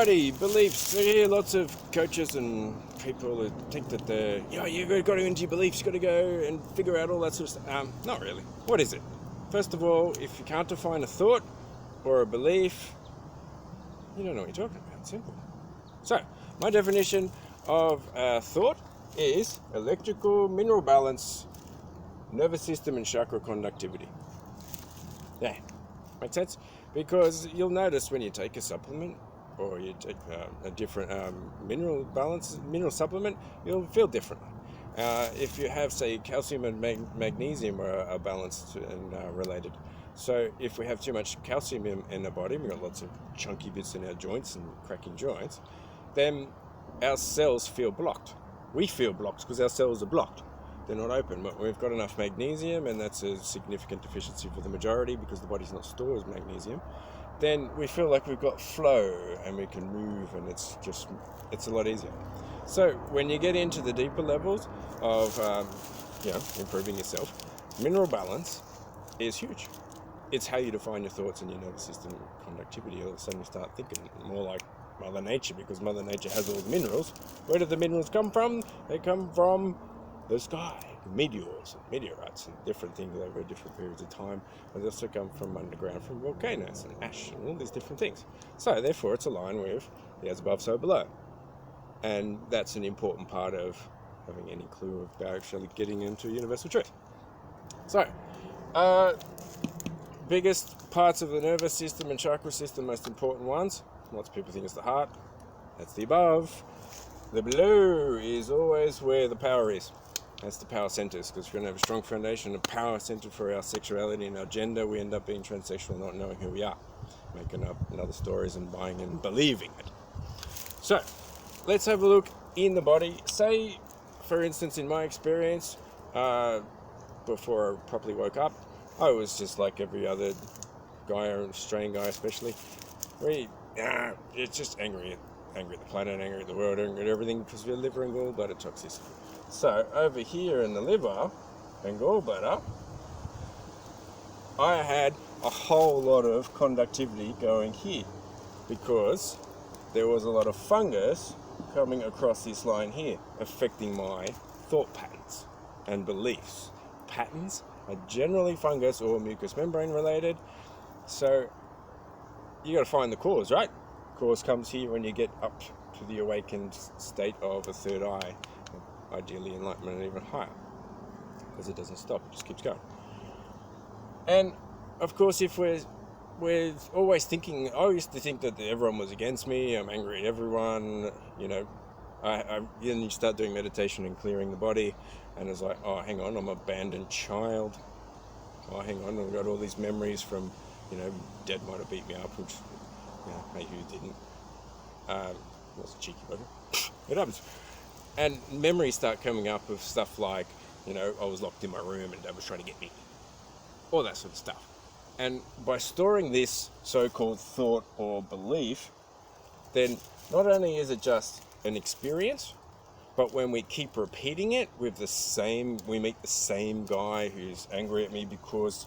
body, beliefs. I hear lots of coaches and people who think that you've got to go into your beliefs, you've got to go and figure out all that sort of stuff. Not really. What is it? First of all, if you can't define a thought or a belief, you don't know what you're talking about. It's simple. So, my definition of thought is electrical, mineral balance, nervous system and chakra conductivity. Yeah, make sense? Because you'll notice when you take a supplement or you take a different mineral supplement, you'll feel differently. If you have, say, calcium and magnesium are balanced and related. So if we have too much calcium in the body, we've got lots of chunky bits in our joints and cracking joints, then our cells feel blocked. We feel blocked because our cells are blocked. They're not open, but we've got enough magnesium, and that's a significant deficiency for the majority because the body's not stored as magnesium. Then we feel like we've got flow and we can move, and it's a lot easier. So when you get into the deeper levels of improving yourself, mineral balance is huge. It's how you define your thoughts and your nervous system conductivity. All of a sudden you start thinking more like Mother Nature, because Mother Nature has all the minerals. Where do the minerals come from? They come from the sky, meteors and meteorites and different things over different periods of time. And they also come from underground, from volcanoes and ash and all these different things. So therefore it's aligned with the as above, so below. And that's an important part of having any clue about actually getting into universal truth. So, biggest parts of the nervous system and chakra system, most important ones. Lots of people think it's the heart. That's the above. The below is always where the power is. That's the power centers, because if we're going to have a strong foundation, a power center for our sexuality and our gender, we end up being transsexual, not knowing who we are, making up other stories and buying and believing it. So, let's have a look in the body. Say, for instance, in my experience, before I properly woke up, I was just like every other guy, or Australian guy especially. It's just angry at the planet, angry at the world, angry at everything, because we're liver and gallbladder toxicity. So over here in the liver and gallbladder, I had a whole lot of conductivity going here, because there was a lot of fungus coming across this line here, affecting my thought patterns and beliefs. Patterns are generally fungus or mucous membrane related, so you got to find the cause, right? Cause comes here when you get up to the awakened state of a third eye, ideally enlightenment and even higher, because it doesn't stop, it just keeps going. And of course, if we're always thinking, I used to think that everyone was against me, I'm angry at everyone, then you start doing meditation and clearing the body, and it's like, oh, hang on, I'm an abandoned child. Oh, hang on, I've got all these memories from, Dad might have beat me up, which, maybe he didn't. It was a cheeky bugger. It happens. And memories start coming up of stuff like, I was locked in my room and Dad was trying to get me. All that sort of stuff. And by storing this so-called thought or belief, then not only is it just an experience, but when we keep repeating it we meet the same guy who's angry at me because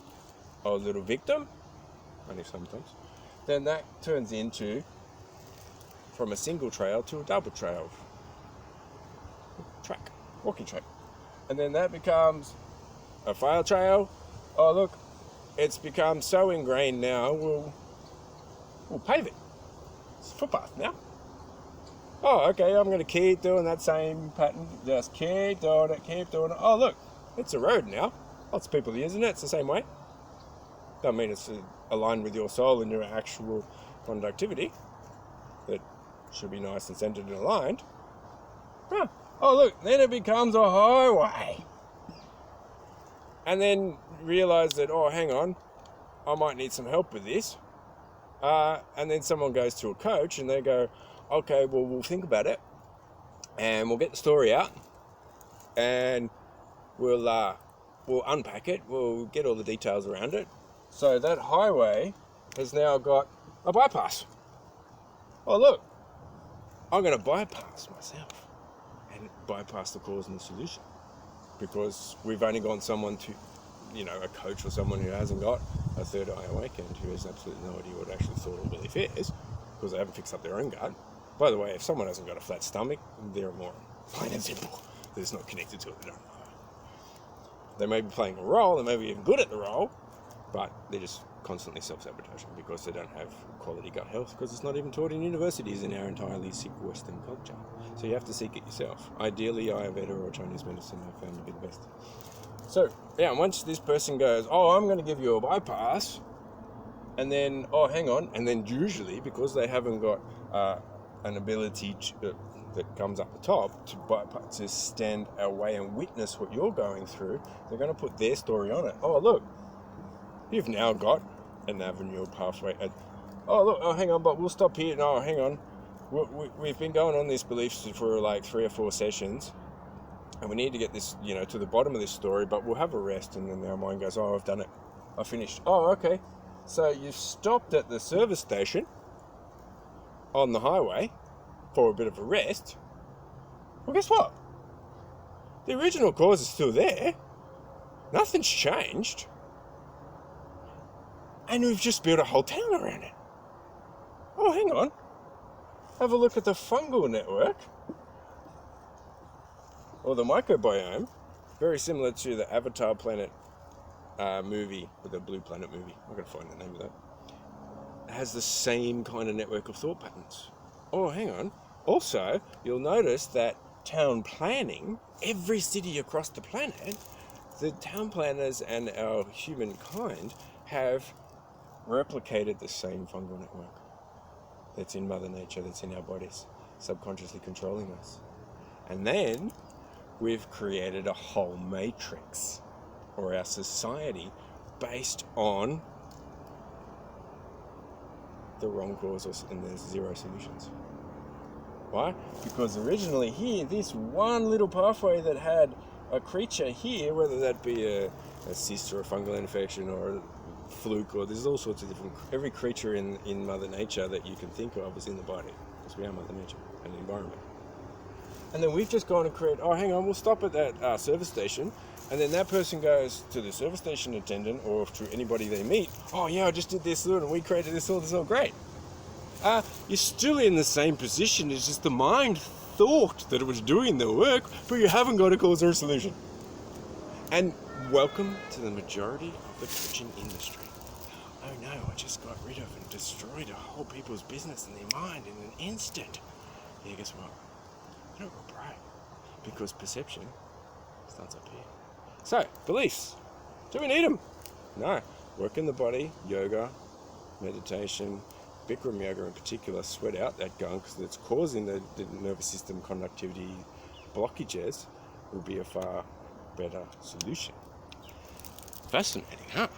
I was a little victim, only sometimes, then that turns into, from a single trail to a double trail track, walking track. And then that becomes a fail trail. Oh look, it's become so ingrained now, we'll pave it. It's a footpath now. Oh, okay, I'm going to keep doing that same pattern. Just keep doing it. Oh, look, it's a road now. Lots of people using it. It's the same way. Doesn't mean it's aligned with your soul and your actual conductivity. It should be nice and centered and aligned. Oh, look, then it becomes a highway. And then realize that, oh, hang on, I might need some help with this. And then someone goes to a coach and they go, okay, well, we'll think about it and we'll get the story out and we'll unpack it. We'll get all the details around it. So that highway has now got a bypass. Oh, look, I'm going to bypass myself and bypass the cause and the solution, because we've only gone someone to, a coach or someone who hasn't got a third eye awakened, who has absolutely no idea what actually thought or belief is. because they haven't fixed up their own gut. By the way, if someone hasn't got a flat stomach, they're a moron. Plain and simple. They're just not connected to it. They don't know. They may be playing a role, they may be even good at the role, but they're just constantly self-sabotaging because they don't have quality gut health, because it's not even taught in universities in our entirely sick Western culture. So you have to seek it yourself. Ideally, Ayurveda or Chinese medicine I found to be the best. So, yeah, once this person goes, oh, I'm going to give you a bypass, and then, oh, hang on, and then usually, because they haven't got an ability that comes up the top to stand away and witness what you're going through, they're going to put their story on it. Oh, look, you've now got an avenue pathway. Oh, look, oh, hang on, but we'll stop here. No, hang on. We've been going on these beliefs for like 3 or 4 sessions, and we need to get this, to the bottom of this story, but we'll have a rest. And then our mind goes, oh, I've done it. I finished. Oh, okay. So you've stopped at the service station on the highway for a bit of a rest. Well, guess what? The original cause is still there. Nothing's changed. And we've just built a whole town around it. Oh, hang on. Have a look at the fungal network, or the microbiome, very similar to the Avatar Planet movie, or the Blue Planet movie. I've got to find the name of that. It has the same kind of network of thought patterns. Oh, hang on. Also, you'll notice that town planning, every city across the planet, the town planners and our humankind have replicated the same fungal network that's in Mother Nature, that's in our bodies, subconsciously controlling us. And then we've created a whole matrix, or our society, based on the wrong causes, and there's 0 solutions. Why? Because originally here, this one little pathway that had a creature here, whether that be a cyst or a fungal infection or a fluke, or there's all sorts of different, every creature in Mother Nature that you can think of is in the body, because we are Mother Nature and the environment. And then we've just gone and created, oh, hang on, we'll stop at that service station, and then that person goes to the service station attendant or to anybody they meet, oh yeah, I just did this and we created this all great. You're still in the same position. It's just the mind thought that it was doing the work, but you haven't got a cause or a solution. And welcome to the majority of the coaching industry. Oh no, I just got rid of and destroyed a whole people's business and their mind in an instant. Yeah, guess what? I don't go brag, because perception starts up here. So, beliefs. Do we need them? No. Work in the body, yoga, meditation, Bikram yoga in particular, sweat out that gunk that's causing the nervous system conductivity blockages, will be a far better solution. Fascinating, huh?